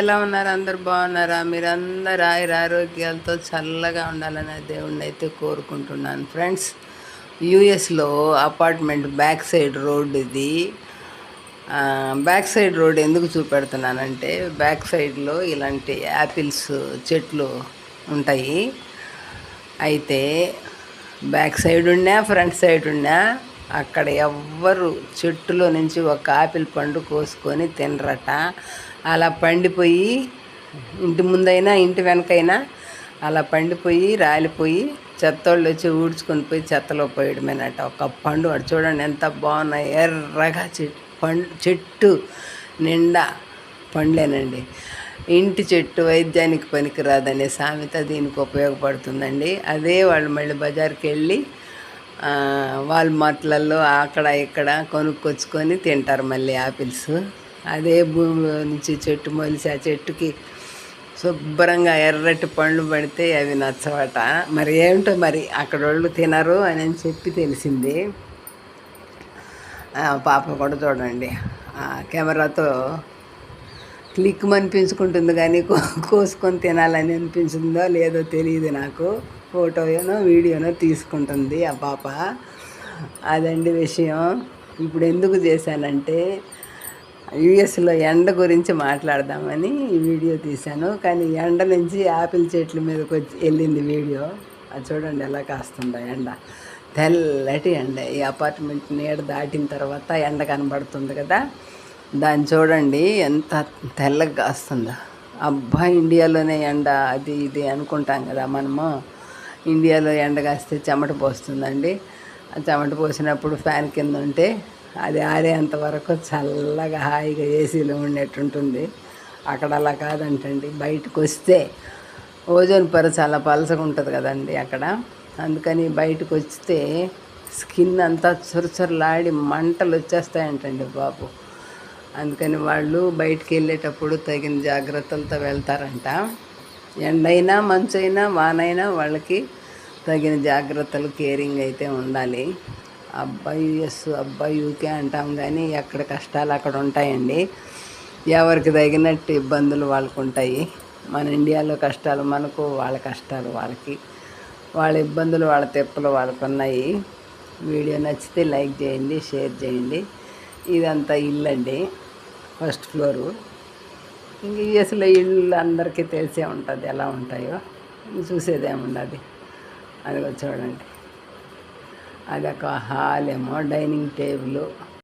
ఎలా ఉన్నారు? అందరు బాగున్నారా? మీరందరూ ఆరోగ్యాలతో చల్లగా ఉండాలని దేవుణ్ణి అయితే కోరుకుంటున్నాను ఫ్రెండ్స్. యుఎస్లో అపార్ట్మెంట్ బ్యాక్ సైడ్ రోడ్ ఇది. బ్యాక్ సైడ్ రోడ్ ఎందుకు చూపెడుతున్నానంటే, బ్యాక్ సైడ్లో ఇలాంటి యాపిల్స్ చెట్లు ఉంటాయి. అయితే బ్యాక్ సైడ్ ఉన్నా ఫ్రంట్ సైడ్ ఉన్నా అక్కడ ఎవ్వరు చెట్టులో నుంచి ఒక ఆపిల్ పండు కోసుకొని తినరట. అలా పండిపోయి ఇంటి ముందైనా ఇంటి వెనకైనా అలా పండిపోయి రాలిపోయి చెత్తోళ్ళు వచ్చి ఊడ్చుకొని పోయి చెత్తలో పోయడమేనట. ఒక పండు అటు చూడండి ఎంత బాగున్నాయి, ఎర్రగా చెట్టు నిండా పండ్లేనండి. ఇంటి చెట్టు వైద్యానికి పనికిరాదనే సామెత దీనికి ఉపయోగపడుతుందండి. అదే వాళ్ళు మళ్ళీ బజార్కి వెళ్ళి వాల్మార్ట్లలో అక్కడ ఇక్కడ కొనుక్కొచ్చుకొని తింటారు మళ్ళీ ఆపిల్స్. అదే భూమిలో నుంచి చెట్టు మొలిసి ఆ చెట్టుకి శుభ్రంగా ఎర్రటి పండ్లు పడితే అవి నచ్చవట. మరి ఏమిటో మరి అక్కడ వాళ్ళు తినరు అని చెప్పి తెలిసింది. పాప కూడా చూడండి కెమెరాతో క్లిక్ అనిపించుకుంటుంది, కానీ కోసుకొని తినాలని అనిపించిందో లేదో తెలియదు నాకు. ఫోటోనో వీడియోనో తీసుకుంటుంది ఆ పాప. అదండి విషయం. ఇప్పుడు ఎందుకు చేశానంటే, యుఎస్లో ఎండ గురించి మాట్లాడదామని ఈ వీడియో తీశాను. కానీ ఎండ నుంచి ఆపిల్ చెట్ల మీదకి వచ్చి వెళ్ళింది వీడియో. అది చూడండి ఎలా కాస్తుందో ఎండ, తెల్లటి ఎండ. ఈ అపార్ట్మెంట్ నీడ దాటిన తర్వాత ఎండ కనబడుతుంది కదా, దాన్ని చూడండి ఎంత తెల్లగా కాస్తుందో. అబ్బా, ఇండియాలోనే ఎండ అది ఇది అనుకుంటాం కదా మనము. ఇండియాలో ఎండ కాస్తే చెమట పోస్తుందండి. ఆ చెమట పోసినప్పుడు ఫ్యాన్ కింద ఉంటే అది ఆరేంత వరకు చల్లగా హాయిగా ఏసీలో ఉండేటుంటుంది. అక్కడ అలా కాదంటండి. బయటకు వస్తే ఓజోన్ పొర చాలా పలసగా ఉంటుంది కదండి అక్కడ. అందుకని బయటకు వస్తే స్కిన్ అంతా చురచురలాడి మంటలు వచ్చేస్తాయంటండి బాబు. అందుకని వాళ్ళు బయటికి వెళ్ళేటప్పుడు తగిన జాగ్రత్తలతో వెళ్తారంట. ఎండైనా మంచైనా వానైనా వాళ్ళకి తగిన జాగ్రత్తలు కేరింగ్ అయితే ఉండాలి. అబ్బాయి యుఎస్ అబ్బాయి యూకే అంటాం, కానీ ఎక్కడ కష్టాలు అక్కడ ఉంటాయండి. ఎవరికి తగినట్టు ఇబ్బందులు వాళ్ళకు ఉంటాయి. మన ఇండియాలో కష్టాలు మనకు, వాళ్ళ కష్టాలు వాళ్ళకి, వాళ్ళ ఇబ్బందులు వాళ్ళ తెప్పలు వాళ్ళకు ఉన్నాయి. వీడియో నచ్చితే లైక్ చేయండి, షేర్ చేయండి. ఇదంతా ఇల్లు అండి, ఫస్ట్ ఫ్లోరు. ఇంక యుఎస్లో ఇళ్ళు అందరికీ తెలిసే ఉంటుంది ఎలా ఉంటాయో, చూసేదేముండదు. అది చూడండి, అదొక హాల్ ఏమో, డైనింగ్ టేబుల్,